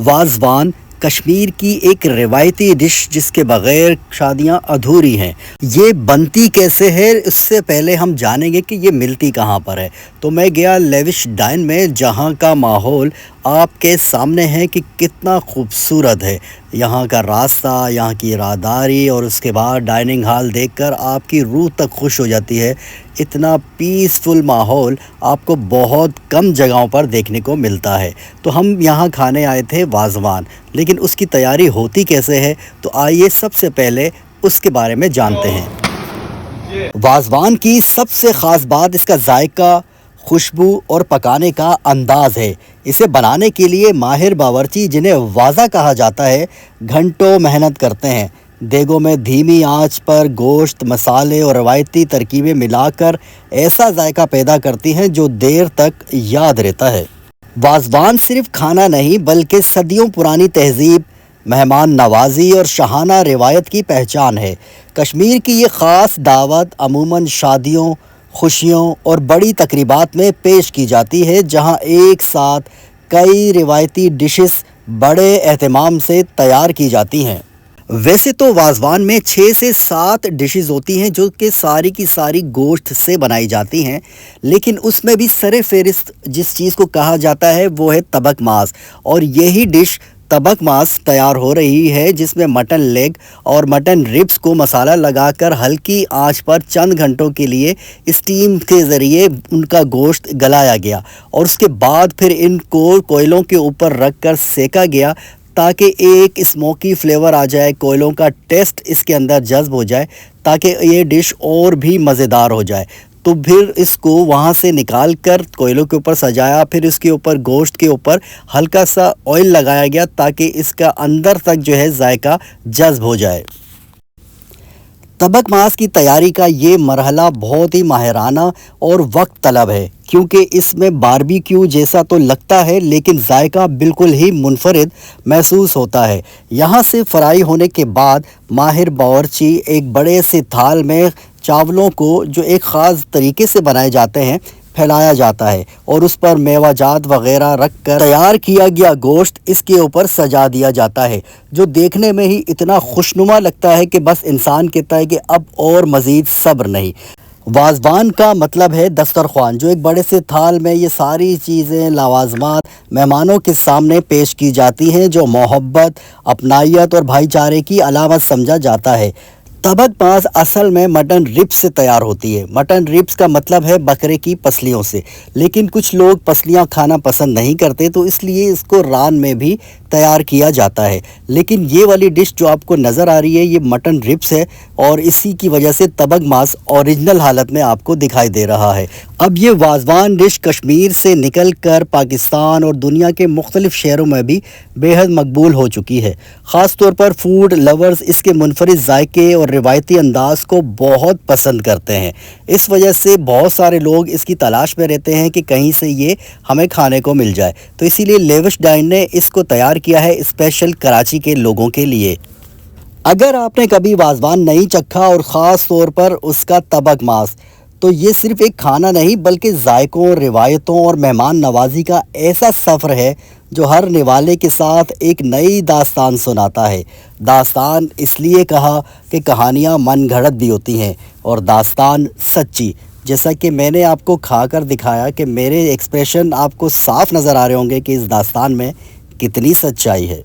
वाज़वान कश्मीर की एक रिवायती डिश जिसके बग़ैर शादियां अधूरी हैं। ये बनती कैसे है, उससे पहले हम जानेंगे कि ये मिलती कहाँ पर है। तो मैं गया लेविश डाइन में, जहाँ का माहौल आपके सामने है कि कितना खूबसूरत है। यहाँ का रास्ता, यहाँ की राहदारी और उसके बाद डाइनिंग हॉल देखकर आपकी रूह तक खुश हो जाती है। इतना पीसफुल माहौल आपको बहुत कम जगहों पर देखने को मिलता है। तो हम यहाँ खाने आए थे वाज़वान, लेकिन उसकी तैयारी होती कैसे है, तो आइए सबसे पहले उसके बारे में जानते हैं। वाज़वान की सबसे ख़ास बात इसका जायका, खुशबू और पकाने का अंदाज़ है। इसे बनाने के लिए माहिर बावर्ची, जिन्हें वाज़ा कहा जाता है, घंटों मेहनत करते हैं। देगों में धीमी आंच पर गोश्त, मसाले और रवायती तरकीबें मिलाकर ऐसा जायका पैदा करती हैं जो देर तक याद रहता है। वाज़वान सिर्फ खाना नहीं, बल्कि सदियों पुरानी तहज़ीब, मेहमान नवाजी और शाहाना रिवायत की पहचान है। कश्मीर की ये ख़ास दावत अमूमन शादियों, खुशियों और बड़ी तकरीबात में पेश की जाती है, जहां एक साथ कई रिवायती डिशेस बड़े एहतमाम से तैयार की जाती हैं। वैसे तो वाज़वान में 6 से 7 डिशेस होती हैं जो कि सारी की सारी गोश्त से बनाई जाती हैं, लेकिन उसमें भी सरे फ़हरिस्त जिस चीज़ को कहा जाता है वो है तबक मास। और यही डिश तबक मास तैयार हो रही है, जिसमें मटन लेग और मटन रिब्स को मसाला लगाकर हल्की आंच पर चंद घंटों के लिए स्टीम के ज़रिए उनका गोश्त गलाया गया और उसके बाद फिर इनको कोयलों के ऊपर रख कर सेका गया, ताकि एक स्मोकी फ्लेवर आ जाए, कोयलों का टेस्ट इसके अंदर जज्ब हो जाए, ताकि ये डिश और भी मज़ेदार हो जाए। तो फिर इसको वहाँ से निकाल कर कोयलों के ऊपर सजाया, फिर इसके ऊपर गोश्त के ऊपर हल्का सा ऑयल लगाया गया, ताकि इसका अंदर तक जो है जायका जज्ब हो जाए। तबक मास की तैयारी का ये मरहला बहुत ही माहिराना और वक्त तलब है, क्योंकि इसमें बारबेक्यू जैसा तो लगता है, लेकिन जायका बिल्कुल ही मुनफरिद महसूस होता है। यहाँ से फ्राई होने के बाद माहिर बावर्ची एक बड़े से थाल में चावलों को, जो एक ख़ास तरीके से बनाए जाते हैं, फैलाया जाता है और उस पर मेवाजात वग़ैरह रख कर तैयार किया गया गोश्त इसके ऊपर सजा दिया जाता है, जो देखने में ही इतना खुशनुमा लगता है कि बस इंसान कहता है कि अब और मज़ीद सब्र नहीं। वाज़वान का मतलब है दस्तरख्वान, जो एक बड़े से थाल में ये सारी चीज़ें लवाज़मात मेहमानों के सामने पेश की जाती हैं, जो मोहब्बत, अपनायत और भाईचारे की अलामत समझा जाता है। तबक मास असल में मटन रिब्स से तैयार होती है। मटन रिब्स का मतलब है बकरे की पसलियों से, लेकिन कुछ लोग पसलियां खाना पसंद नहीं करते, तो इसलिए इसको रान में भी तैयार किया जाता है। लेकिन ये वाली डिश जो आपको नज़र आ रही है, ये मटन रिब्स है और इसी की वजह से तबक मास ओरिजिनल हालत में आपको दिखाई दे रहा है। अब ये वाज़वान डिश कश्मीर से निकल कर पाकिस्तान और दुनिया के मुख्तलिफ़ शहरों में भी बेहद मकबूल हो चुकी है। ख़ास तौर पर फूड लवर्स इसके मुनफरिद जायके और रिवायती अंदाज़ को बहुत पसंद करते हैं। इस वजह से बहुत सारे लोग इसकी तलाश में रहते हैं कि कहीं से ये हमें खाने को मिल जाए। तो इसीलिए लेविश डाइन ने इसको तैयार किया है स्पेशल कराची के लोगों के लिए। अगर आपने कभी वाज़वान नहीं चखा, और ख़ास तौर पर उसका तबक मास, तो ये सिर्फ़ एक खाना नहीं, बल्कि जायकों, रिवायतों और मेहमान नवाजी का ऐसा सफ़र है जो हर निवाले के साथ एक नई दास्तान सुनाता है। दास्तान इसलिए कहा कि कहानियाँ मन घड़त भी होती हैं और दास्तान सच्ची। जैसा कि मैंने आपको खाकर दिखाया कि मेरे एक्सप्रेशन आपको साफ नज़र आ रहे होंगे कि इस दास्तान में कितनी सच्चाई है।